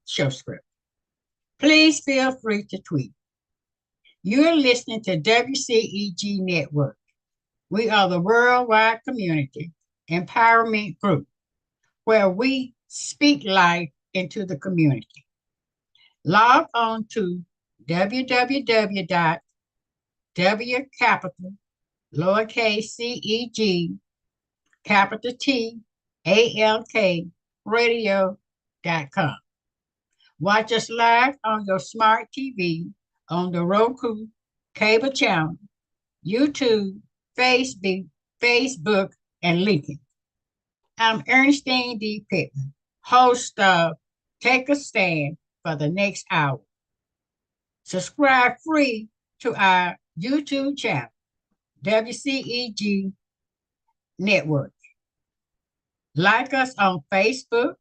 show script. Please feel free to tweet. You're listening to WCEG Network. We are the worldwide community empowerment group where we speak life into the community. Log on to www.w capital lowercase ceg capital T ALK radio.com. Watch us live on your smart TV, on the Roku cable channel, YouTube, Facebook, and LinkedIn. I'm Ernestine D. Pittman, host of Take a Stand for the Next Hour. Subscribe free to our YouTube channel, WCEG Network. Like us on Facebook,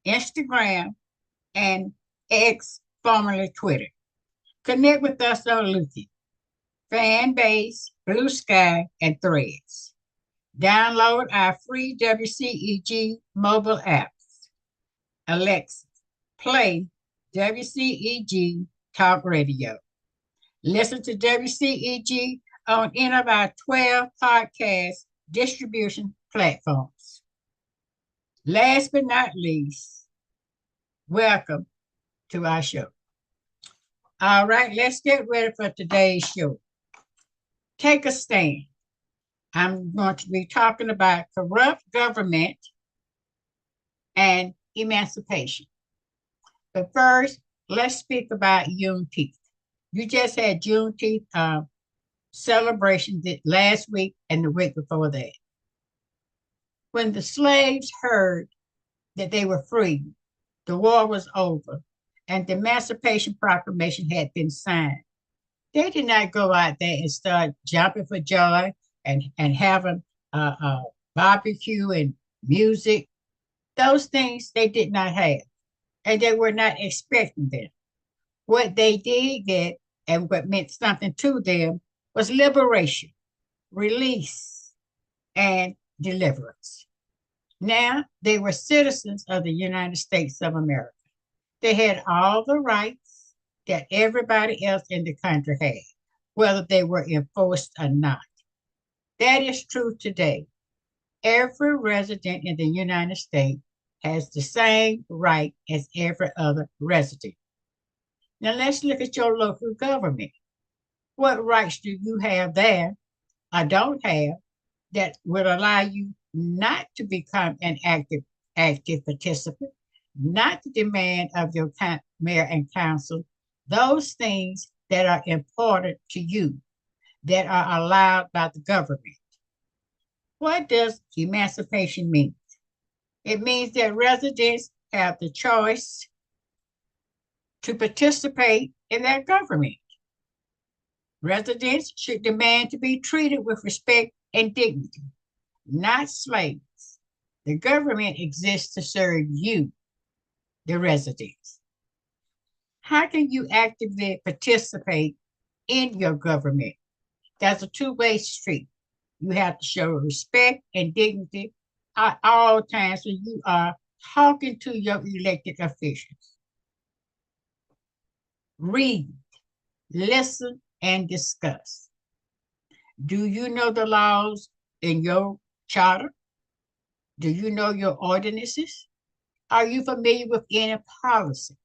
Instagram, and X, formerly Twitter. Connect with us on LinkedIn, Fanbase, Blue Sky, and Threads. Download our free WCEG mobile apps. Alexa, play WCEG Talk Radio. Listen to WCEG on any of our 12 podcast distribution platforms. Last but not least, welcome to our show. All right, let's get ready for today's show. Take a stand. I'm going to be talking about corrupt government and emancipation. But first, let's speak about Juneteenth. You just had Juneteenth celebration last week and the week before that. When the slaves heard that they were free, the war was over, and the Emancipation Proclamation had been signed, they did not go out there and start jumping for joy and having barbecue and music. Those things they did not have, and they were not expecting them. What they did get and what meant something to them was liberation, release, and deliverance. Now they were citizens of the United States of America. They had all the rights that everybody else in the country had, whether they were enforced or not. That is true today. Every resident in the United States has the same right as every other resident. Now let's look at your local government. What rights do you have there or don't have that would allow you not to become an active participant, not to demand of your mayor and council those things that are important to you, that are allowed by the government? What does emancipation mean? It means that residents have the choice to participate in their government. Residents should demand to be treated with respect and dignity, not slaves. The government exists to serve you, the residents. How can you actively participate in your government? That's a two-way street. You have to show respect and dignity at all times when you are talking to your elected officials. Read, listen, and discuss. Do you know the laws in your charter? Do you know your ordinances? Are you familiar with any policy?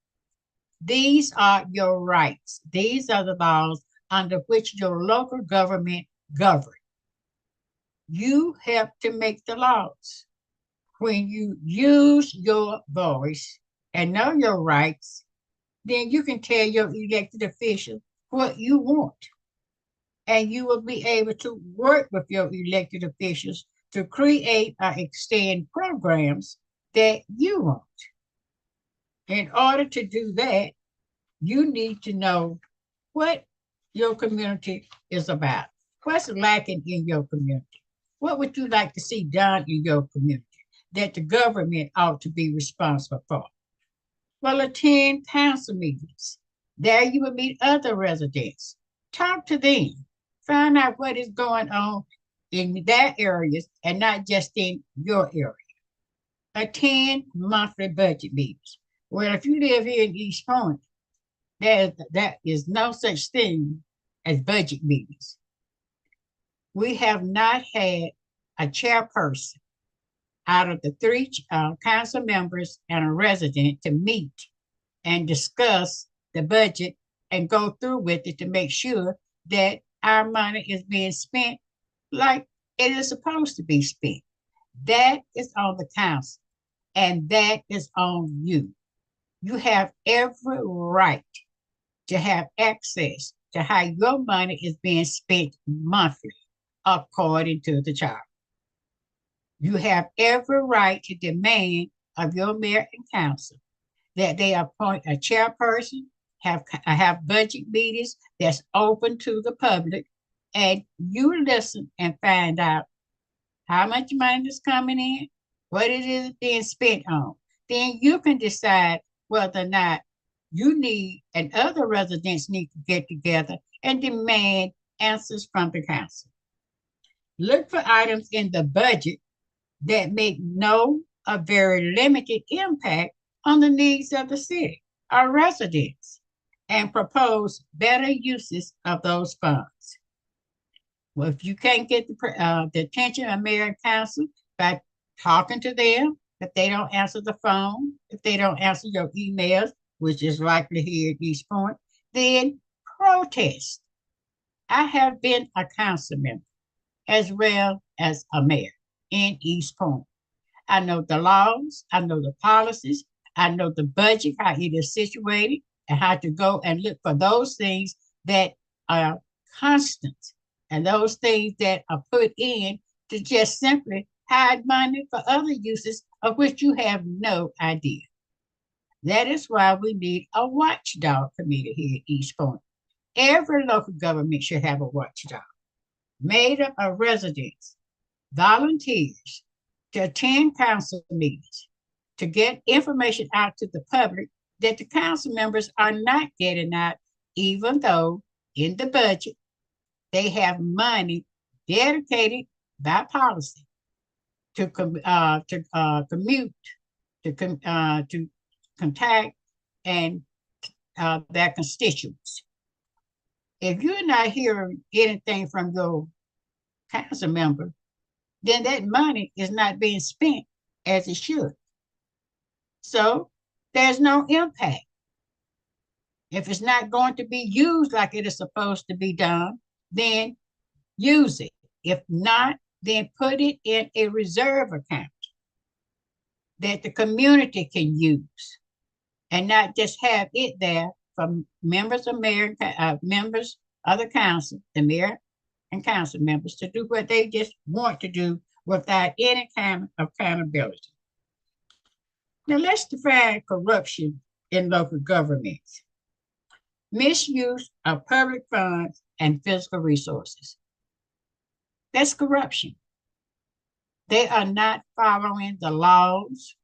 These are your rights. These are the laws under which your local government governs. You help to make the laws. When you use your voice and know your rights, then you can tell your elected officials what you want. And you will be able to work with your elected officials to create or extend programs that you want. In order to do that, you need to know what your community is about. What's lacking in your community? What would you like to see done in your community that the government ought to be responsible for? Well, attend council meetings. There you will meet other residents. Talk to them. Find out what is going on in their areas and not just in your area. Attend monthly budget meetings Well, if you live here in East Point, that is no such thing as budget meetings. We have not had a chairperson out of the three council members and a resident to meet and discuss the budget and go through with it to make sure that our money is being spent like it is supposed to be spent. That is on the council, and that is on you. You have every right to have access to how your money is being spent monthly according to the charter. You have every right to demand of your mayor and council that they appoint a chairperson, have budget meetings that's open to the public, and you listen and find out how much money is coming in, what it is being spent on. Then you can decide whether or not you need and other residents need to get together and demand answers from the council. Look for items in the budget that make no or very limited impact on the needs of the city or residents and propose better uses of those funds. Well, if you can't get the attention of mayor and council by talking to them, if they don't answer the phone, if they don't answer your emails, which is likely here at East Point, then protest. I have been a council member as well as a mayor in East Point. I know the laws, I know the policies, I know the budget, how it is situated, and how to go and look for those things that are constant and those things that are put in to just simply hide money for other uses of which you have no idea. That is why we need a watchdog committee here at East Point. Every local government should have a watchdog made up of residents, volunteers to attend council meetings, to get information out to the public that the council members are not getting out, even though in the budget they have money dedicated by policy to commute, to contact and their constituents. If you're not hearing anything from your council member, then that money is not being spent as it should. So there's no impact. If it's not going to be used like it is supposed to be done, then use it. If not, then put it in a reserve account that the community can use and not just have it there from members of members of the council, the mayor and council members to do what they just want to do without any kind of accountability. Now let's define corruption in local governments. Misuse of public funds and physical resources. That's corruption. They are not following the laws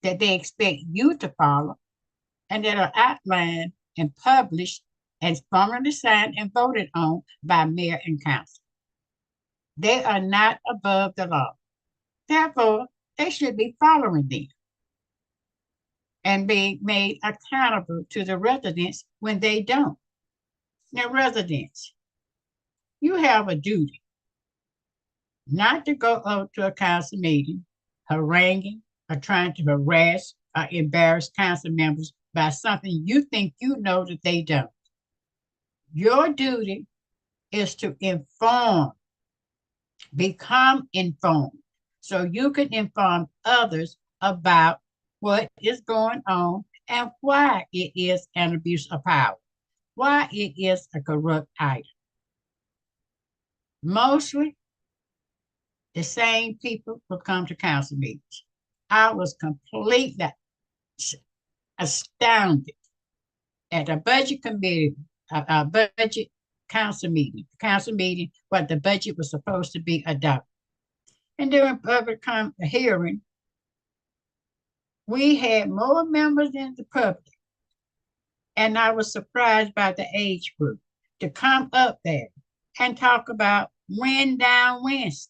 that they expect you to follow and that are outlined and published and formally signed and voted on by mayor and council. They are not above the law. Therefore, they should be following them and being made accountable to the residents when they don't. Now, residents, you have a duty not to go up to a council meeting haranguing or trying to harass or embarrass council members by something you think you know that they don't. Your duty is to inform, become informed, so you can inform others about what is going on and why it is an abuse of power, why it is a corrupt item. Mostly, the same people will come to council meetings. I was completely astounded at a budget committee, a budget council meeting, what the budget was supposed to be adopted. And during public hearing, we had more members than the public. And I was surprised by the age group to come up there and talk about Wind Down Wednesday.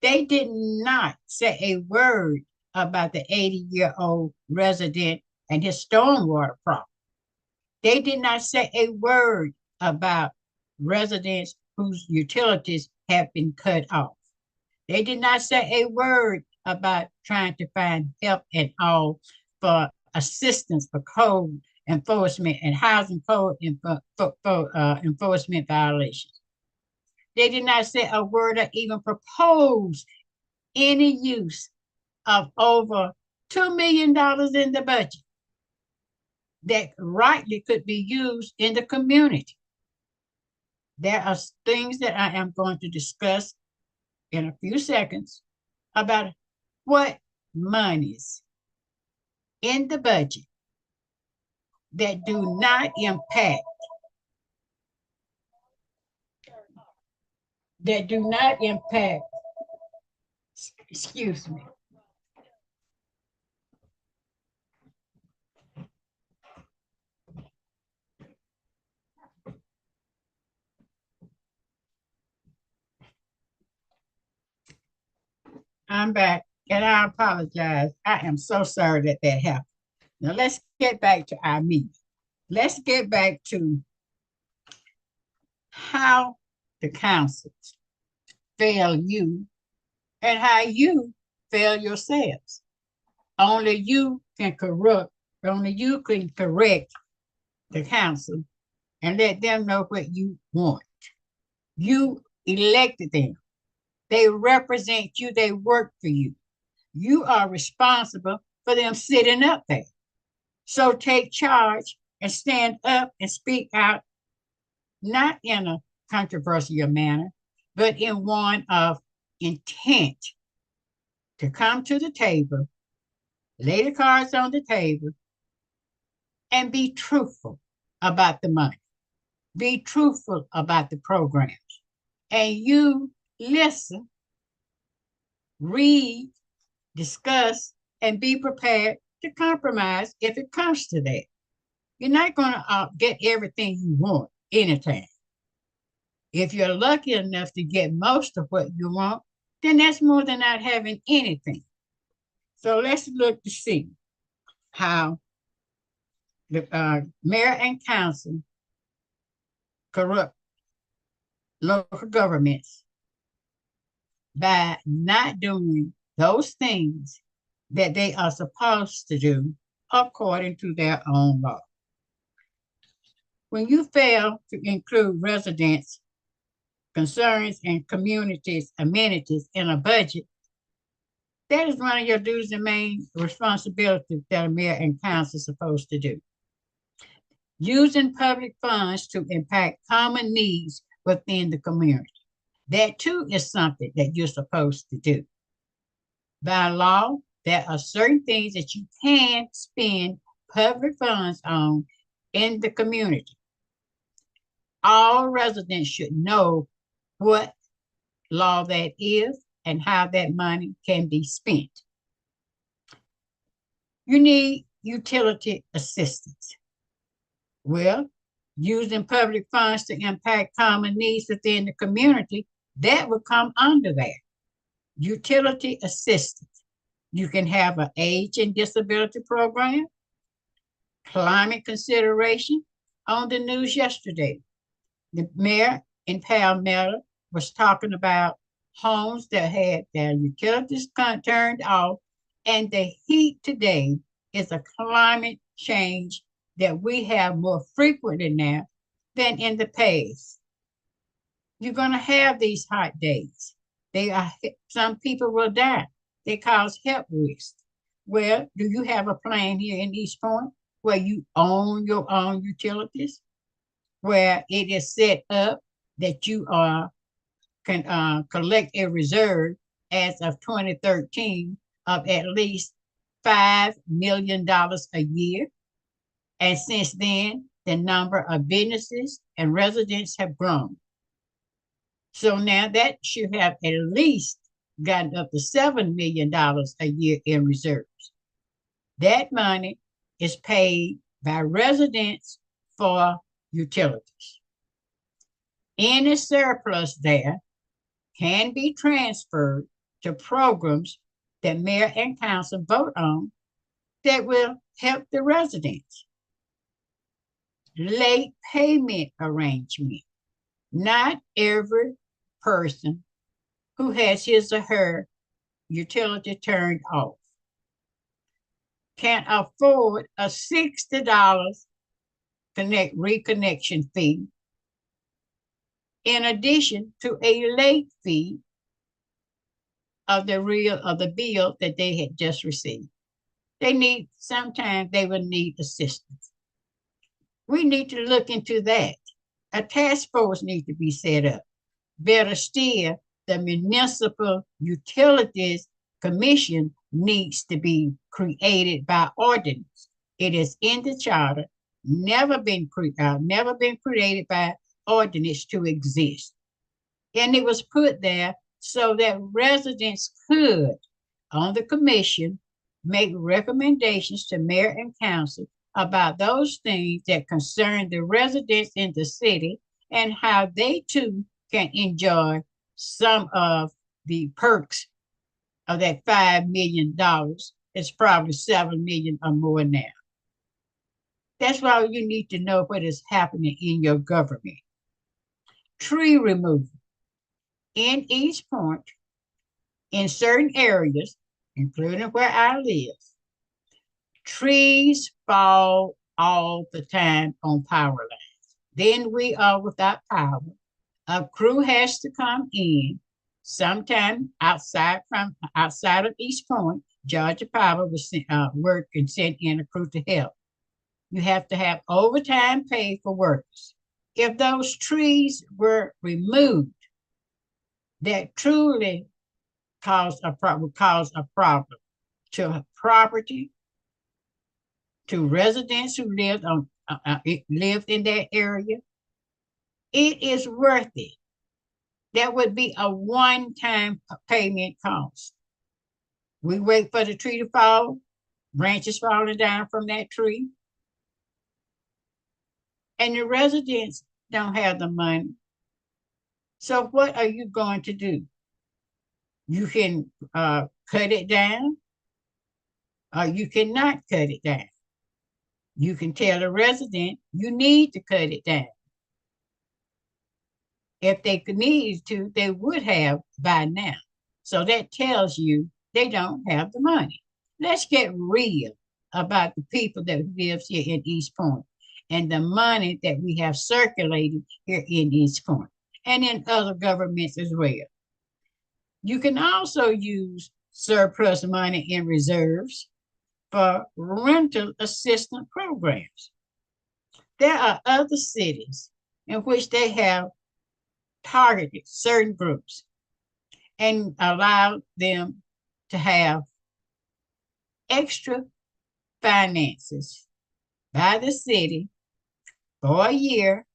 They did not say a word about the 80-year-old resident and his stormwater problem. They did not say a word about residents whose utilities have been cut off. They did not say a word about trying to find help and all for assistance for code enforcement and housing code enforcement violations. They did not say a word or even propose any use of over $2 million in the budget that rightly could be used in the community. There are things that I am going to discuss in a few seconds about what monies in the budget that do not impact, excuse me. I'm back and I apologize. I am so sorry that that happened. Now let's get back to our meeting. Let's get back to how the councils fail you and how you fail yourselves. Only you can correct the council and let them know what you want. You elected them. They represent you, they work for you. You are responsible for them sitting up there. So take charge and stand up and speak out, not in a controversial manner, but in one of intent to come to the table, lay the cards on the table, and be truthful about the money. Be truthful about the programs. And you listen, read, discuss, and be prepared to compromise if it comes to that. You're not going to get everything you want anytime. If you're lucky enough to get most of what you want, then that's more than not having anything. So let's look to see how the mayor and council corrupt local governments by not doing those things that they are supposed to do according to their own law. When you fail to include residents' concerns and communities' amenities in a budget, that is one of your duties and main responsibilities that a mayor and council are supposed to do. Using public funds to impact common needs within the community. That too is something that you're supposed to do. By law, there are certain things that you can spend public funds on in the community. All residents should know what law that is and how that money can be spent. You need utility assistance. Well, using public funds to impact common needs within the community, that would come under that. Utility assistance. You can have an age and disability program, climate consideration. On the news yesterday, the mayor in Palmetto was talking about homes that had their utilities turned off, and the heat today is a climate change that we have more frequently now than in the past. You're going to have these hot days. Some people will die. They cause health risks. Well, do you have a plan here in East Point where you own your own utilities, where it is set up that you can collect a reserve as of 2013 of at least $5 million a year? And since then, the number of businesses and residents have grown. So now that should have at least gotten up to $7 million a year in reserves. That money is paid by residents for utilities. Any surplus there can be transferred to programs that mayor and council vote on that will help the residents. Late payment arrangement. Not every person who has his or her utility turned off can afford a $60 reconnection fee in addition to a late fee of the bill that they had just received. Sometimes they will need assistance. We need to look into that. A task force needs to be set up. Better still, the Municipal Utilities Commission needs to be created by ordinance. It is in the charter, never been created by ordinance to exist. And it was put there so that residents could, on the commission, make recommendations to mayor and council about those things that concern the residents in the city and how they too can enjoy some of the perks of that $5 million. It's probably 7 million or more now. That's why you need to know what is happening in your government. Tree removal. In East Point, in certain areas, including where I live, trees fall all the time on power lines. Then we are without power. A crew has to come in sometime outside of East Point. Georgia Power will work and send in a crew to help. You have to have overtime pay for workers. If those trees were removed, that truly would cause a problem to property, to residents who lived in that area. It is worth it. That would be a one-time payment cost. We wait for the tree to fall, branches falling down from that tree, and the residents don't have the money. So what are you going to do? You can cut it down, or you cannot cut it down. You can tell the resident you need to cut it down. If they needed to, they would have by now. So that tells you they don't have the money. Let's get real about the people that live here in East Point and the money that we have circulated here in East Point and in other governments as well. You can also use surplus money in reserves for rental assistance programs. There are other cities in which they have targeted certain groups and allowed them to have extra finances by the city for a year,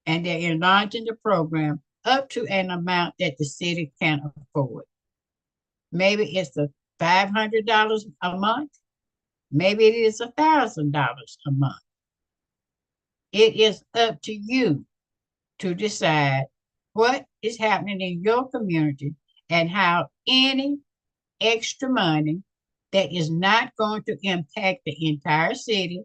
and they're enlarging the program up to an amount that the city can afford. Maybe it's the $500 a month. Maybe it is $1,000 a month. It is up to you to decide what is happening in your community and how any extra money that is not going to impact the entire city,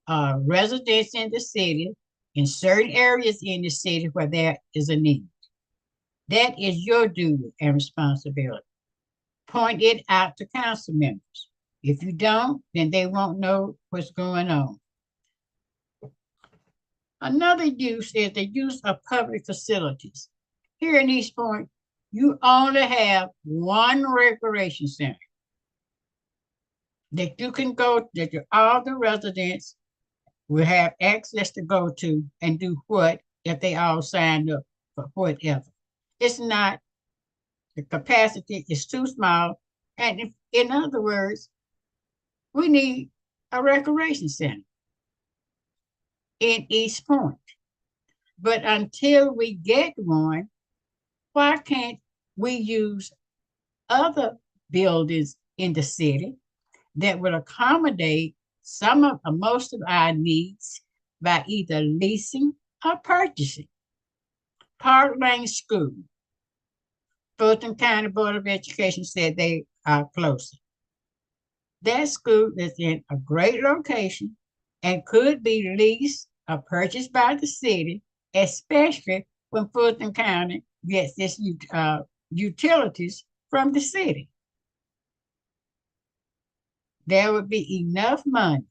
residents in the city, in certain areas in the city where there is a need. That is your duty and responsibility. Point it out to council members. If you don't, then they won't know what's going on. Another use is the use of public facilities. Here in East Point, you only have one recreation center that you can go, that all the residents will have access to go to and do what if they all signed up for whatever. It's not, the capacity is too small. And in other words, we need a recreation center in East Point. But until we get one, why can't we use other buildings in the city that would accommodate most of our needs by either leasing or purchasing? Park Lane School, Fulton County Board of Education said they are closing. That school is in a great location and could be leased or purchased by the city, especially when Fulton County gets its utilities from the city. There would be enough money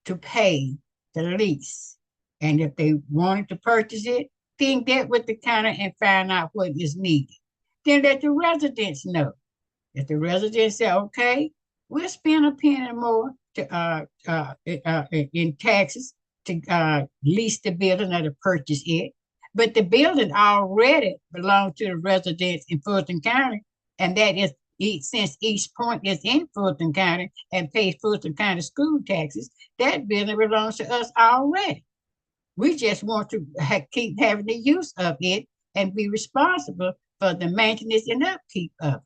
to pay the lease. And if they wanted to purchase it, then get with the county and find out what is needed. Then let the residents know. If the residents say, okay, we'll spend a penny more in taxes to lease the building or to purchase it. But the building already belongs to the residents in Fulton County, and that is since East Point is in Fulton County and pays Fulton County school taxes, that building belongs to us already. We just want to keep having the use of it and be responsible for the maintenance and upkeep of it.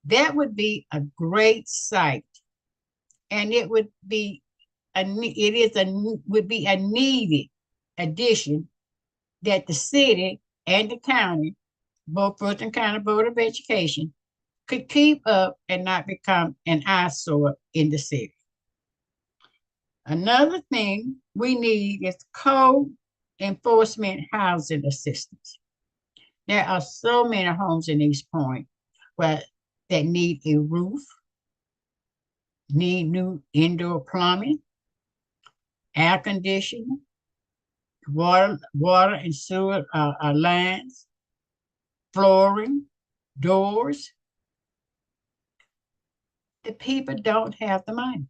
That would be a great site, and it would be would be a needed addition that the city and the county, both Fulton County Board of Education, could keep up and not become an eyesore in the city. Another thing we need is code enforcement housing assistance. There are so many homes in East Point that need a roof, need new indoor plumbing, air conditioning, water and sewer lines, flooring, doors. The people don't have the money,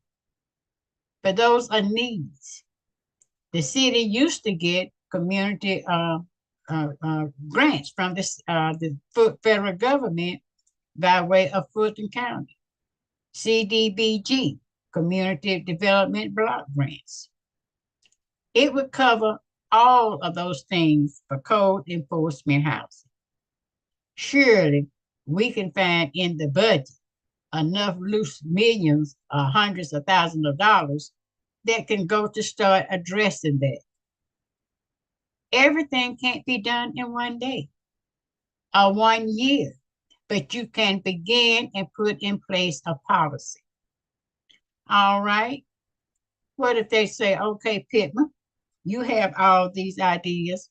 but those are needs. The city used to get community grants from the federal government by way of Fulton County, CDBG, Community Development Block Grants. It would cover all of those things for code enforcement housing. Surely we can find in the budget enough loose millions or hundreds of thousands of dollars that can go to start addressing that. Everything can't be done in one day or 1 year, but you can begin and put in place a policy. All right. What if they say, okay, Pittman, you have all these ideas.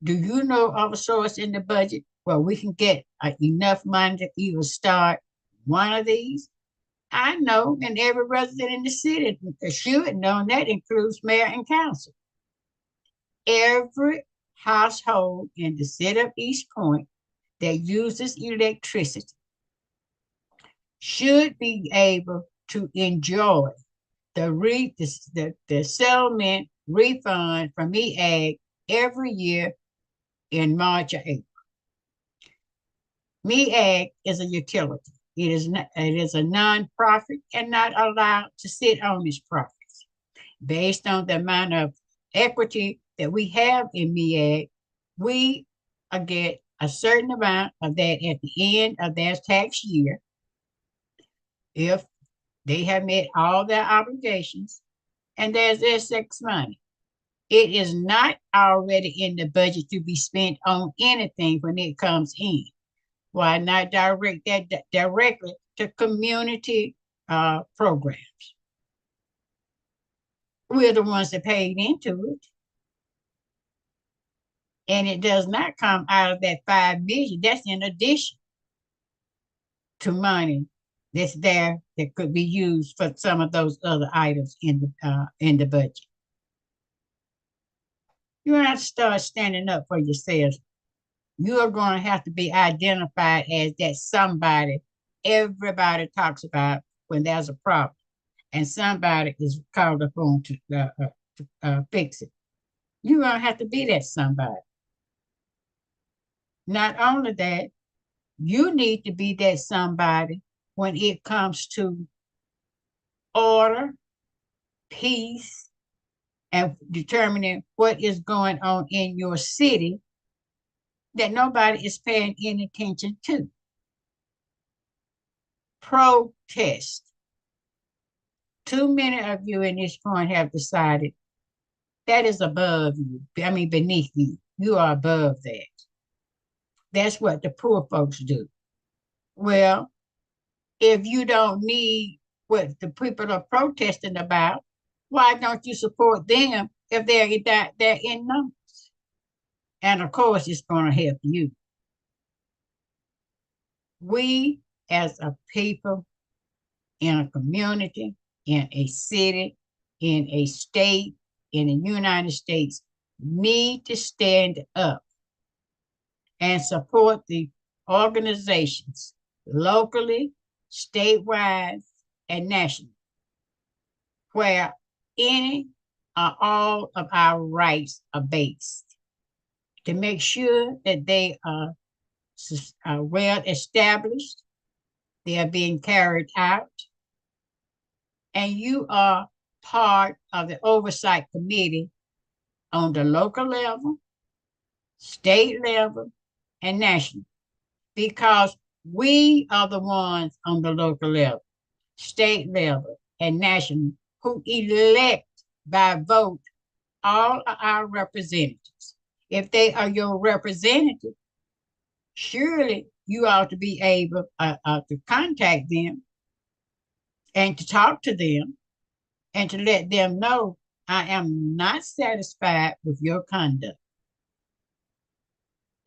Do you know of a source in the budget where we can get enough money to even start one of these? I know, and every resident in the city should know, and that includes mayor and council. Every household in the city of East Point that uses electricity should be able to enjoy the settlement refund from MEAG every year in March or April. MEAG is a utility. It is a nonprofit and not allowed to sit on its profits. Based on the amount of equity that we have in MEAG, we get a certain amount of that at the end of their tax year. If they have met all their obligations, and there's their sex money. It is not already in the budget to be spent on anything when it comes in. Why not direct that directly to community programs? We're the ones that paid into it. And it does not come out of that 5 million. That's in addition to money that's there that could be used for some of those other items in the budget. You have to start standing up for yourselves. You are going to have to be identified as that somebody everybody talks about when there's a problem, and somebody is called upon to fix it. You're going to have to be that somebody. Not only that, you need to be that somebody when it comes to order, peace, and determining what is going on in your city that nobody is paying any attention to. Protest. Too many of you in this point have decided that is above you. I mean, beneath you. You are above that. That's what the poor folks do. Well, if you don't need what the people are protesting about, why don't you support them if they're in numbers? And of course, it's going to help you. We as a people in a community, in a city, in a state, in the United States, need to stand up and support the organizations locally, statewide, and nationally, where any or all of our rights are based, to make sure that they are well established, they are being carried out, and you are part of the oversight committee on the local level, state level, and national, because we are the ones on the local level, state level, and national who elect by vote all of our representatives. If they are your representative, surely you ought to be able to contact them and to talk to them and to let them know I am not satisfied with your conduct.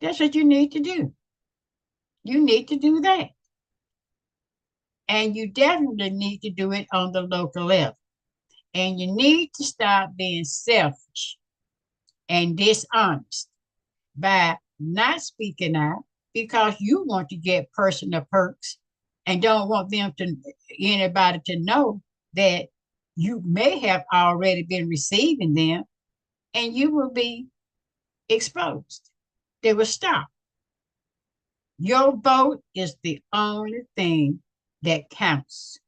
That's what you need to do. You need to do that. And you definitely need to do it on the local level. And you need to stop being selfish and dishonest by not speaking out because you want to get personal perks and don't want anybody to know that you may have already been receiving them and you will be exposed. They will stop. Your vote is the only thing that counts.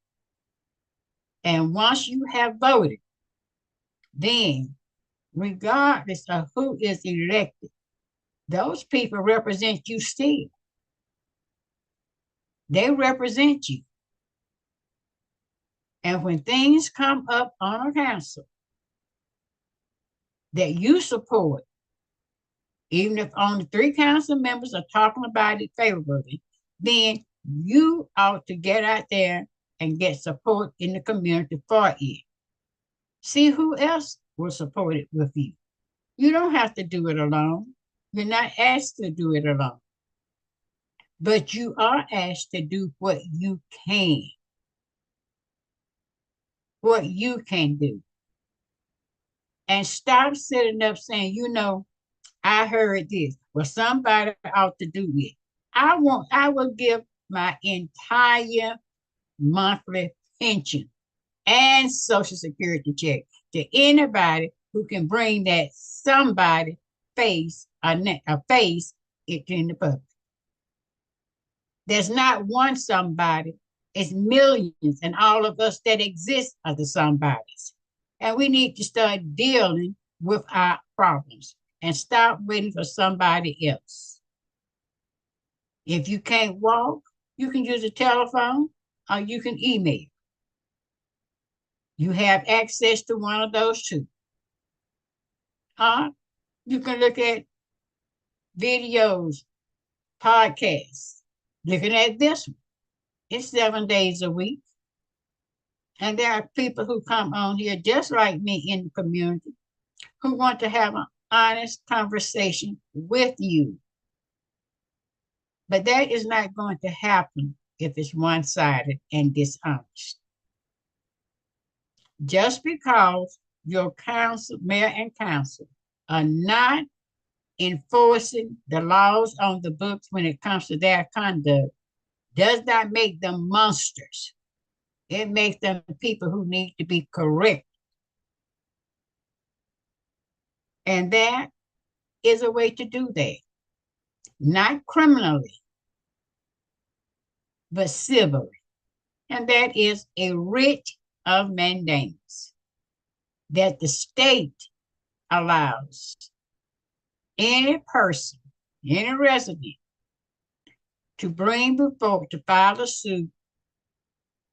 And once you have voted, then regardless of who is elected, those people represent you still. They represent you. And when things come up on a council that you support, even if only 3 council members are talking about it favorably, then you ought to get out there and get support in the community for it. See who else will support it with you. You don't have to do it alone. You're not asked to do it alone. But you are asked to do what you can. What you can do. And stop sitting up saying, I heard this. Well, somebody ought to do it. I will give my entire monthly pension and Social Security check to anybody who can bring that somebody face it in the public. There's not one somebody, it's millions, and all of us that exist are the somebodies. And we need to start dealing with our problems and stop waiting for somebody else. If you can't walk, you can use a telephone or you can email. You have access to one of those two. You can look at videos, podcasts. Looking at this one, it's 7 days a week. And there are people who come on here just like me in the community who want to have an honest conversation with you. But that is not going to happen if it's one-sided and dishonest. Just because your mayor and council are not enforcing the laws on the books when it comes to their conduct does not make them monsters. It makes them people who need to be corrected. And that is a way to do that. Not criminally, but civilly. And that is a writ of mandamus that the state allows any person, any resident, to file a suit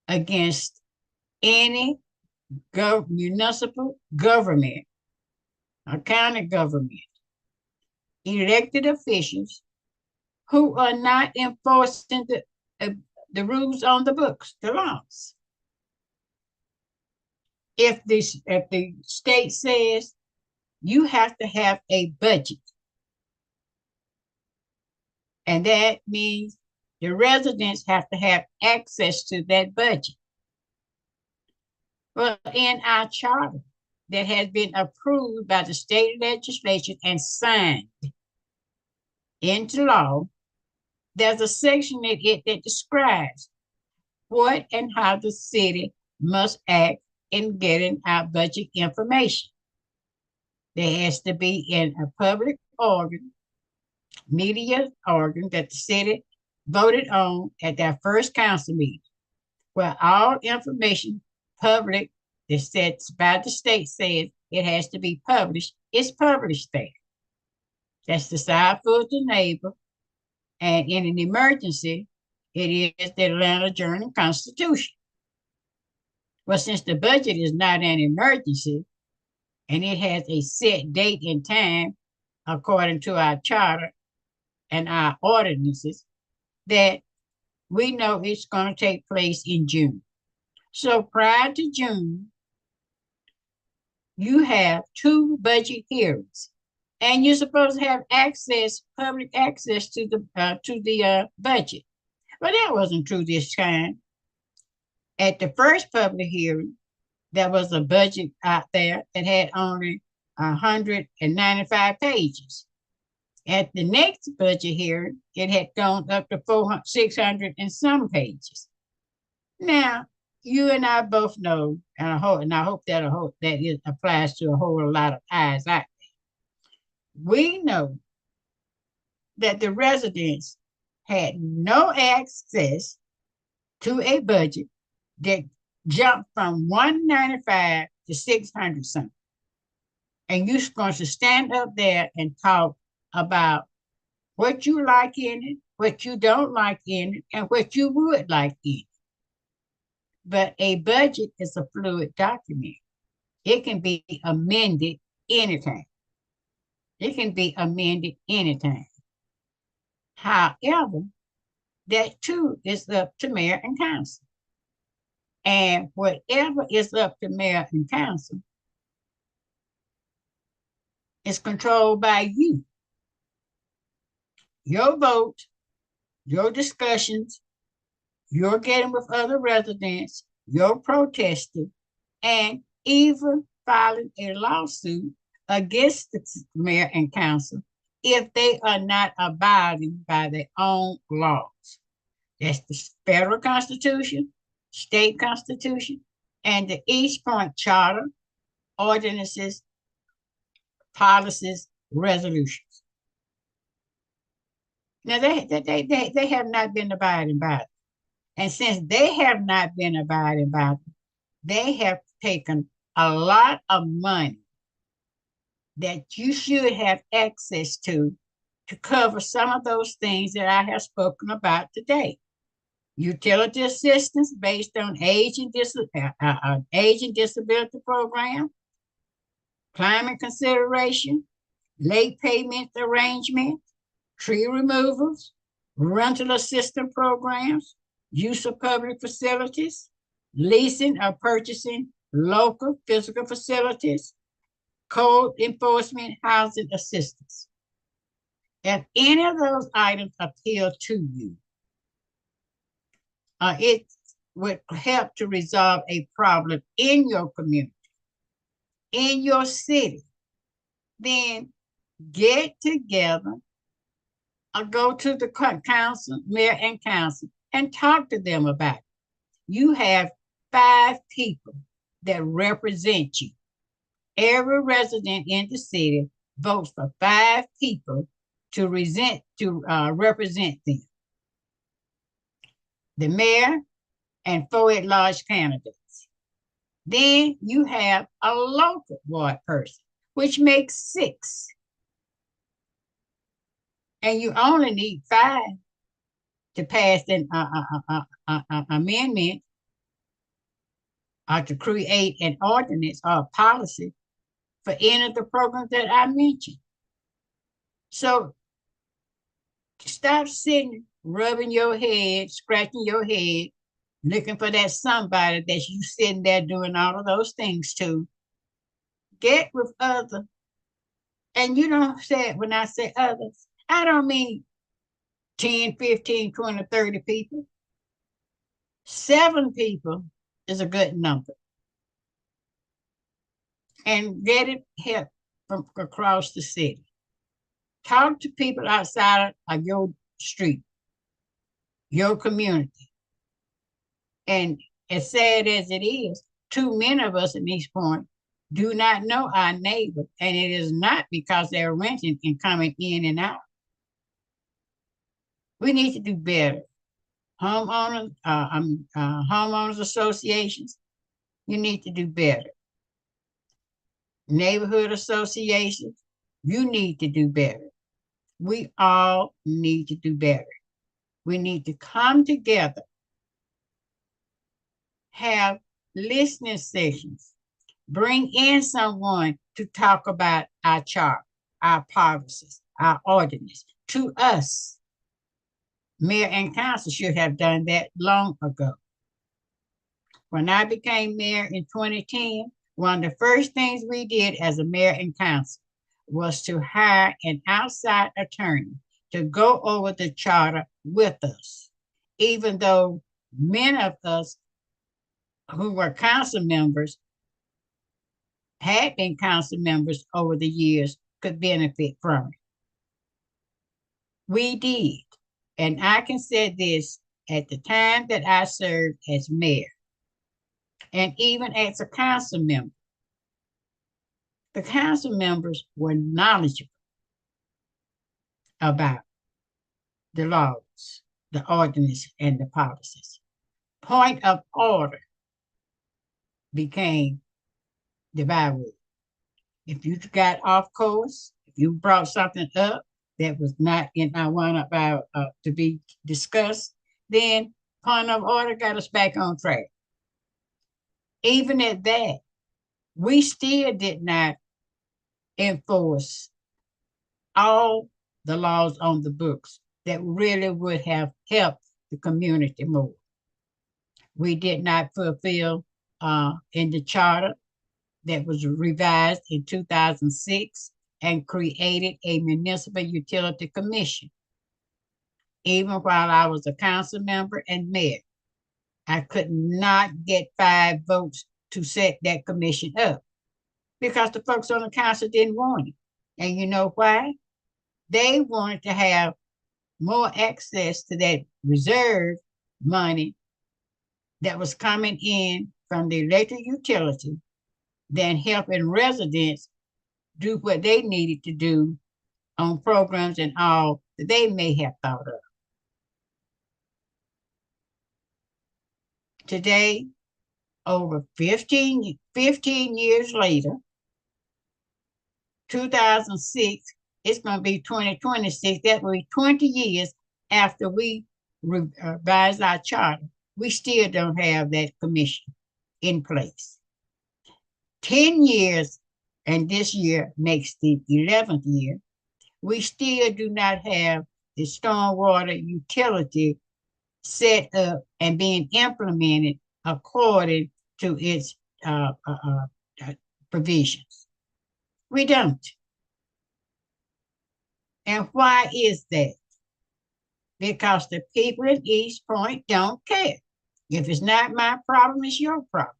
against any municipal government or county government, elected officials who are not enforcing the rules on the books, the laws. If the state says you have to have a budget, and that means the residents have to have access to that budget. Well, in our charter that has been approved by the state legislature and signed into law, there's a section in it that describes what and how the city must act in getting our budget information. There has to be in a public organ, media organ that the city voted on at their first council meeting, where all information public that said by the state says it has to be published, it's published there. That's the side for the neighbor. And in an emergency, it is the Atlanta Journal Constitution. Well, since the budget is not an emergency and it has a set date and time according to our charter and our ordinances, that we know it's going to take place in June. So prior to June, you have 2 budget hearings, and you're supposed to have access, public access to the budget. But that wasn't true this time. At the first public hearing, there was a budget out there that had only 195 pages. At the next budget hearing, it had gone up to 400, 600 and some pages. Now, you and I both know, and I hope that applies to a whole lot of eyes out there. We know that the residents had no access to a budget that jumped from 195 to 600 something. And you're going to stand up there and talk about what you like in it, what you don't like in it, and what you would like in it. But a budget is a fluid document. It can be amended anytime. It can be amended anytime. However, that too is up to mayor and council. And whatever is up to mayor and council is controlled by you. Your vote, your discussions, your getting with other residents, your protesting, and even filing a lawsuit against the mayor and council if they are not abiding by their own laws. That's the federal constitution, state constitution, and the East Point Charter, ordinances, policies, resolutions. Now, they have not been abiding by it. And since they have not been abiding by it, they have taken a lot of money that you should have access to cover some of those things that I have spoken about today. Utility assistance based on age and disability program, climate consideration, late payment arrangement, tree removals, rental assistance programs, use of public facilities, leasing or purchasing local physical facilities, code enforcement, housing assistance. If any of those items appeal to you, it would help to resolve a problem in your community, in your city, then get together or go to the council, mayor and council, and talk to them about it. You have 5 people that represent you. Every resident in the city votes for 5 people to represent them. The mayor and 4 at-large candidates. Then you have a local ward person, which makes 6. And you only need 5 to pass an amendment or to create an ordinance or a policy for any of the programs that I mentioned. So stop sitting, rubbing your head, scratching your head, looking for that somebody that you sitting there doing all of those things to. Get with others. And you don't say it when I say others. I don't mean 10, 15, 20, 30 people. 7 people is a good number. And get it help from across the city. Talk to people outside of your street, your community. And as sad as it is, too many of us in East Point do not know our neighbor, and it is not because they're renting and coming in and out. We need to do better. Homeowners associations, you need to do better. Neighborhood associations, you need to do better. We all need to do better. We need to come together, have listening sessions, bring in someone to talk about our chart, our policies, our ordinance to us. Mayor and council should have done that long ago. When I became mayor in 2010, one of the first things we did as a mayor and council was to hire an outside attorney to go over the charter with us, even though many of us who were council members had been council members over the years could benefit from it. We did. And I can say this, at the time that I served as mayor, and even as a council member, the council members were knowledgeable about the laws, the ordinance, and the policies. Point of order became the byword. If you got off course, if you brought something up that was not in our one about to be discussed, then point of order got us back on track. Even at that, we still did not enforce all the laws on the books that really would have helped the community more. We did not fulfill in the charter that was revised in 2006 and created a municipal utility commission. Even while I was a council member and mayor, I could not get 5 votes to set that commission up because the folks on the council didn't want it. And you know why? They wanted to have more access to that reserve money that was coming in from the electric utility than helping residents do what they needed to do on programs and all that they may have thought of. Today, over 15 years later, 2006, it's going to be 2026. That will be 20 years after we revised our charter. We still don't have that commission in place. 10 years, and this year makes the 11th year, we still do not have the stormwater utility set up and being implemented according to its provisions. We don't. And why is that? Because the people in East Point don't care. If it's not my problem, it's your problem.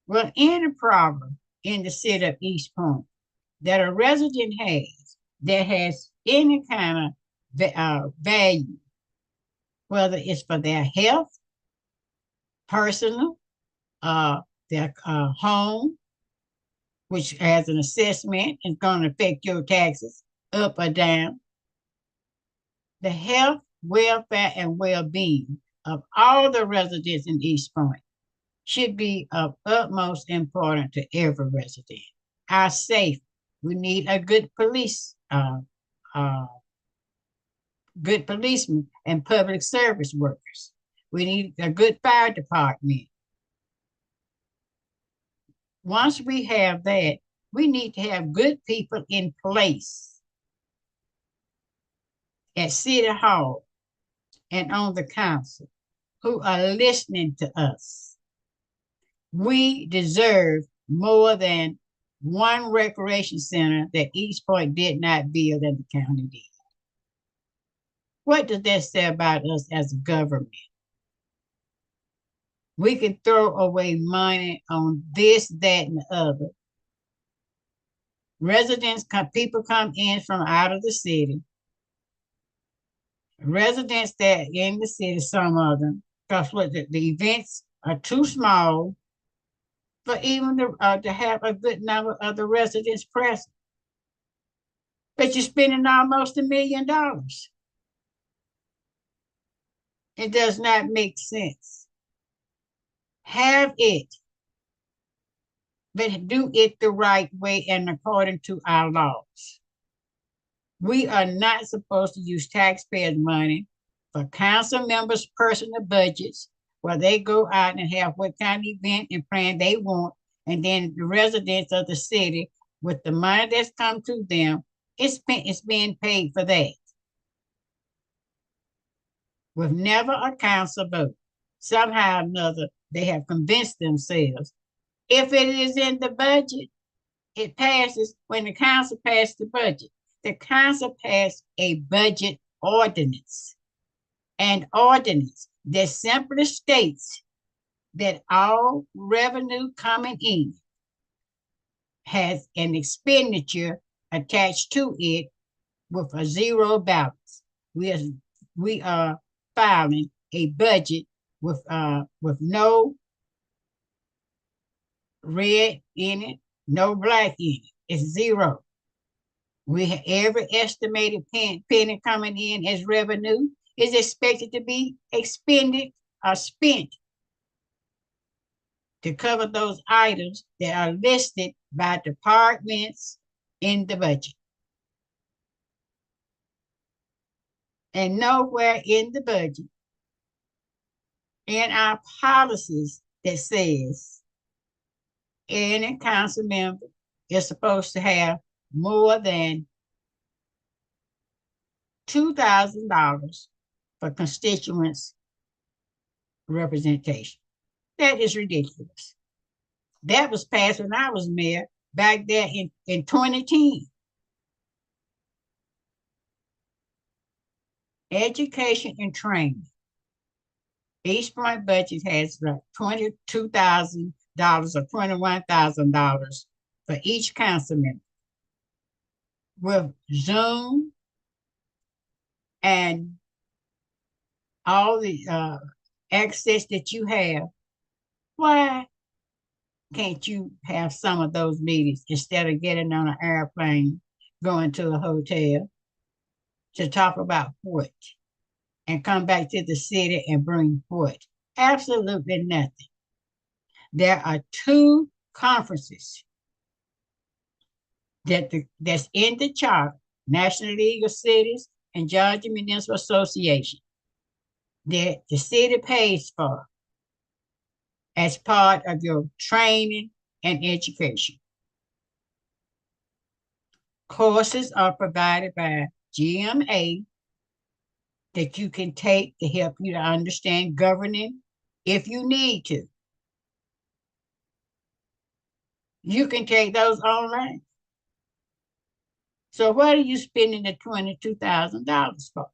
Well, any problem in the city of East Point that a resident has that has any kind of value, whether it's for their health, personal, their home, which has an assessment and going to affect your taxes up or down, the health, welfare, and well-being of all the residents in East Point should be of utmost importance to every resident. Our safety, we need a good good policemen and public service workers. We need a good fire department. Once we have that, we need to have good people in place at City Hall and on the council who are listening to us. We deserve more than one recreation center that East Point did not build and the county did. What does that say about us as a government? We can throw away money on this, that, and the other. People come in from out of the city. Residents that in the city, some of them, because the events are too small for even to have a good number of the residents present. But you're spending almost $1 million. It does not make sense. Have it, but do it the right way and according to our laws. We are not supposed to use taxpayers' money for council members' personal budgets where they go out and have what kind of event and plan they want, and then the residents of the city, with the money that's come to them, it's being paid for that. With never a council vote. Somehow or another, they have convinced themselves. If it is in the budget, it passes when the council passed the budget. The council passed a budget ordinance, an ordinance that simply states that all revenue coming in has an expenditure attached to it with a zero balance. We are filing a budget with no red in it, no black in it. It's zero. We have every estimated penny coming in as revenue is expected to be expended or spent to cover those items that are listed by departments in the budget. And nowhere in the budget, in our policies, that says any council member is supposed to have more than $2,000 for constituents representation. That is ridiculous. That was passed when I was mayor back there in 2010. Education and training. Each Point budget has like $22,000 or $21,000 for each council member. With Zoom and all the access that you have, why can't you have some of those meetings instead of getting on an airplane, going to a hotel to talk about what? And come back to the city and bring what? Absolutely nothing. There are two conferences that's in the charter, National League of Cities and Georgia Municipal Association, that the city pays for as part of your training and education. Courses are provided by GMA that you can take to help you to understand governing if you need to. You can take those online. So what are you spending the $22,000 for?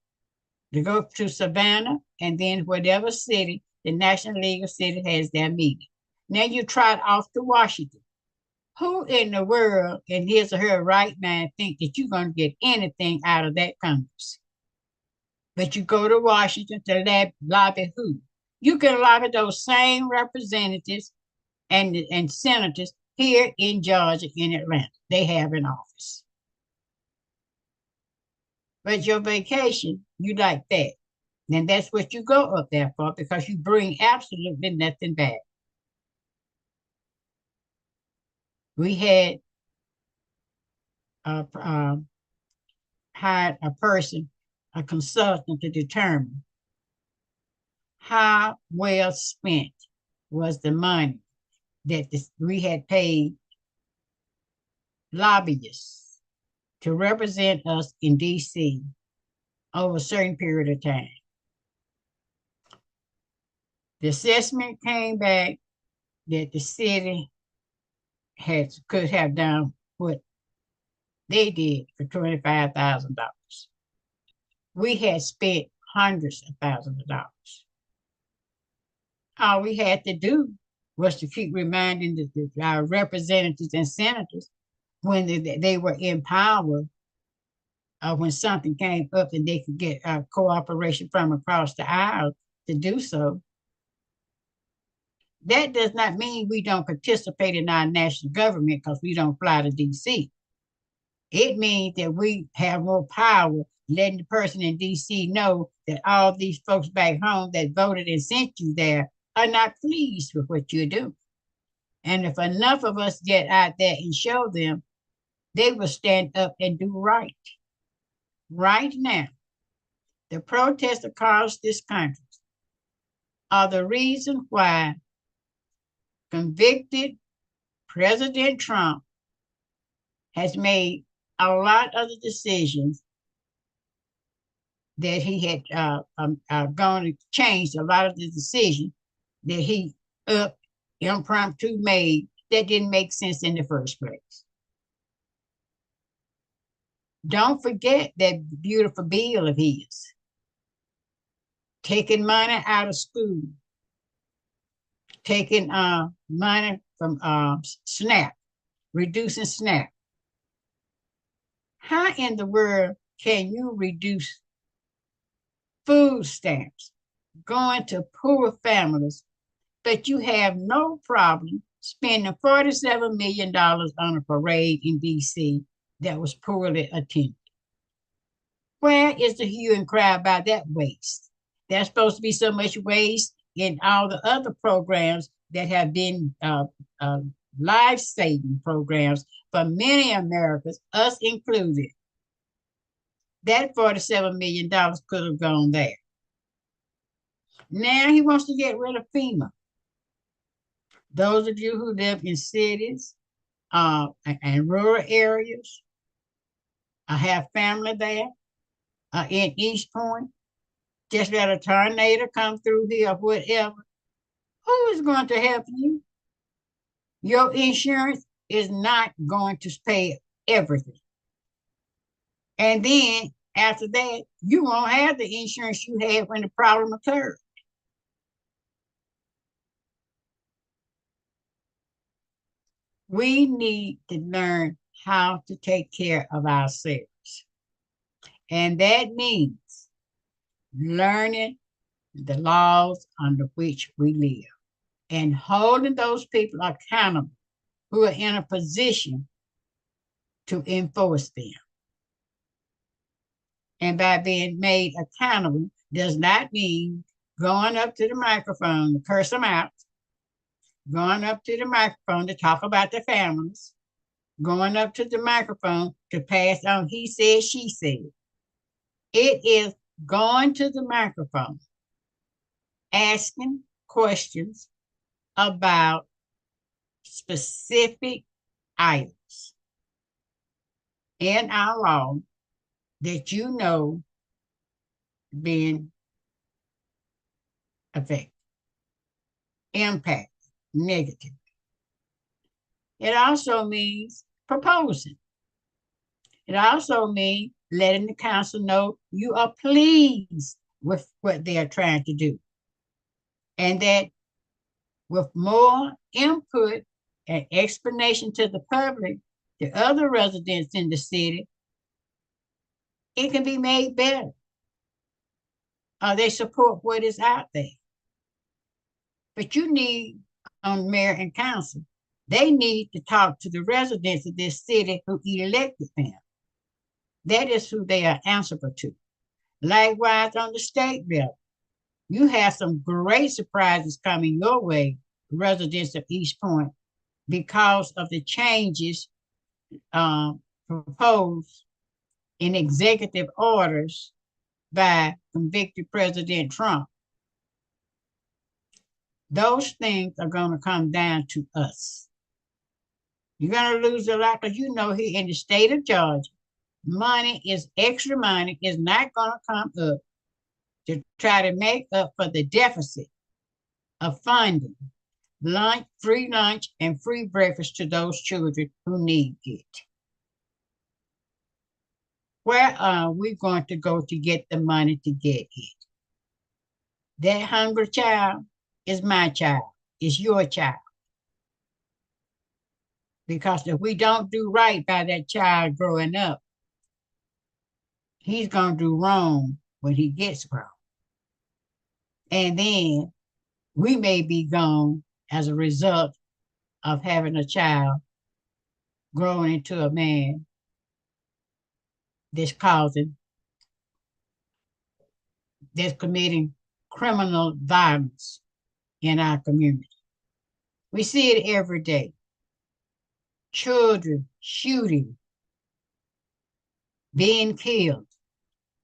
To go to Savannah and then whatever city the National League of Cities has their meeting. Now you trot off to Washington. Who in the world in his or her right mind think that you're going to get anything out of that Congress? But you go to Washington to lobby who? You can lobby those same representatives and senators here in Georgia, in Atlanta. They have an office. But your vacation, you like that. And that's what you go up there for, because you bring absolutely nothing back. We had hired a person, a consultant, to determine how well spent was the money that we had paid lobbyists to represent us in DC over a certain period of time. The assessment came back that the city could have done what they did for $25,000. We had spent hundreds of thousands of dollars. All we had to do was to keep reminding our representatives and senators when they were in power, when something came up and they could get cooperation from across the aisle to do so. That does not mean we don't participate in our national government because we don't fly to DC. It means that we have more power, letting the person in DC know that all these folks back home that voted and sent you there are not pleased with what you do. And if enough of us get out there and show them, they will stand up and do right. Right now, the protests across this country are the reason why convicted President Trump has made a lot of the decisions that he had gone to change a lot of the decisions that he impromptu made that didn't make sense in the first place. Don't forget that beautiful bill of his, taking money out of school, taking money from SNAP, reducing SNAP. How in the world can you reduce food stamps going to poor families, but you have no problem spending $47 million on a parade in DC that was poorly attended? Where is the hue and cry about that waste? There's supposed to be so much waste in all the other programs that have been life-saving programs for many Americans, us included. That $47 million could have gone there. Now he wants to get rid of FEMA. Those of you who live in cities and rural areas, I have family there in East Point, just let a tornado come through here or whatever. Who is going to help you? Your insurance is not going to pay everything. And then after that, you won't have the insurance you had when the problem occurred. We need to learn how to take care of ourselves. And that means learning the laws under which we live and holding those people accountable who are in a position to enforce them. And by being made accountable does not mean going up to the microphone to curse them out, going up to the microphone to talk about their families, going up to the microphone to pass on he said, she said. It is going to the microphone, asking questions about specific items in our law that you know being affected, impact, negative. It also means proposing. It also means letting the council know you are pleased with what they are trying to do. And that with more input and explanation to the public, the other residents in the city, it can be made better. They support what is out there. But you need, on mayor and council, they need to talk to the residents of this city who elected them. That is who they are answerable to. Likewise, on the state level, you have some great surprises coming your way, residents of East Point, because of the changes proposed in executive orders by convicted President Trump. Those things are going to come down to us. You're going to lose a lot because you know here in the state of Georgia, extra money is not going to come up to try to make up for the deficit of funding lunch, free lunch, and free breakfast to those children who need it. Where are we going to go to get the money to get it? That hungry child is my child, is your child. Because if we don't do right by that child growing up, he's going to do wrong when he gets grown. And then we may be gone as a result of having a child growing into a man that's committing criminal violence in our community. We see it every day. Children shooting, being killed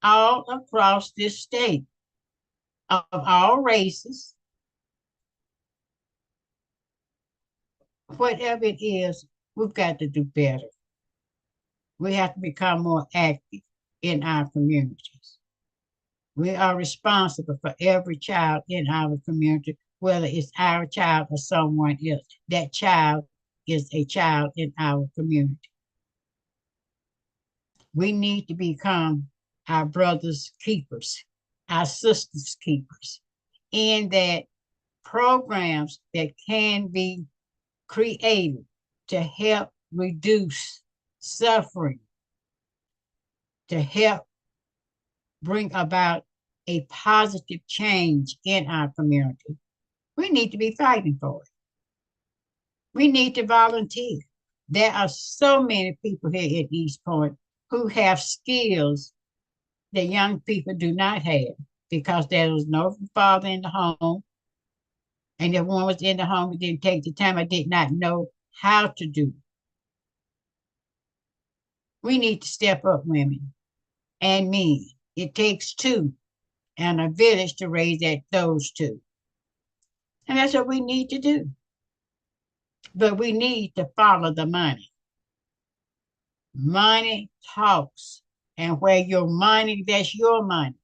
all across this state of all races. Whatever it is, we've got to do better. We have to become more active in our communities. We are responsible for every child in our community, whether it's our child or someone else. That child is a child in our community. We need to become our brothers' keepers, our sisters' keepers, in that programs that can be created to help reduce suffering, to help bring about a positive change in our community. We need to be fighting for it. We need to volunteer. There are so many people here at East Point who have skills that young people do not have because there was no father in the home. And if one was in the home, it didn't take the time. I did not know how to do it. We need to step up, women and men. It takes two and a village to raise those two. And that's what we need to do. But we need to follow the money. Money talks. And where your money, that's your money.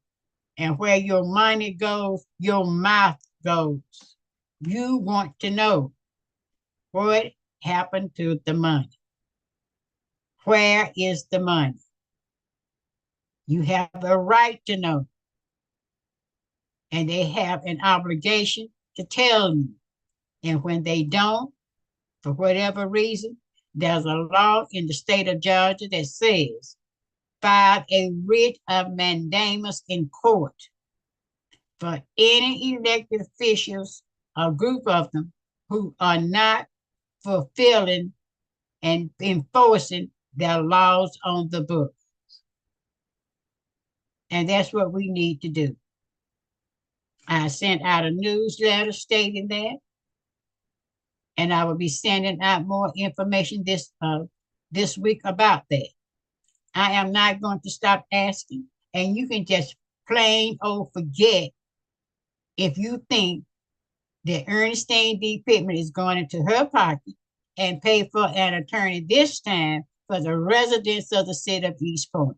And where your money goes, your mouth goes. You want to know what happened to the money. Where is the money? You have a right to know. And they have an obligation to tell you. And when they don't, for whatever reason, there's a law in the state of Georgia that says, file a writ of mandamus in court for any elected officials, a group of them, who are not fulfilling and enforcing their laws on the book. And that's what we need to do. I sent out a newsletter stating that, and I will be sending out more information this week about that. I am not going to stop asking, and you can just plain old forget if you think that Ernestine D. Pittman is going into her pocket and pay for an attorney this time for the residents of the city of East Point.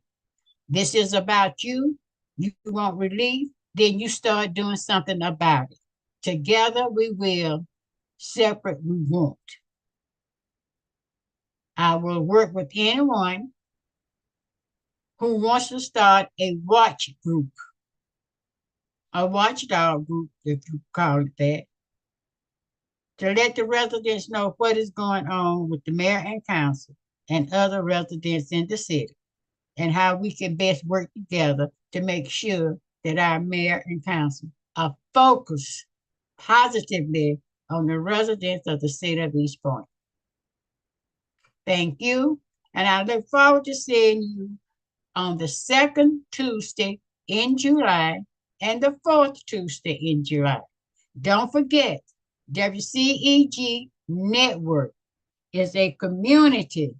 This is about you. You want relief, then you start doing something about it. Together we will, separate we won't. I will work with anyone who wants to start a watch group, a watchdog group, if you call it that, to let the residents know what is going on with the mayor and council and other residents in the city, and how we can best work together to make sure that our mayor and council are focused positively on the residents of the city of East Point. Thank you, and I look forward to seeing you on the second Tuesday in July and the fourth Tuesday in July. Don't forget, WCEG Network is a community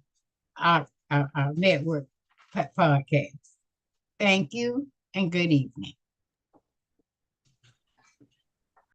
network podcast. Thank you and good evening.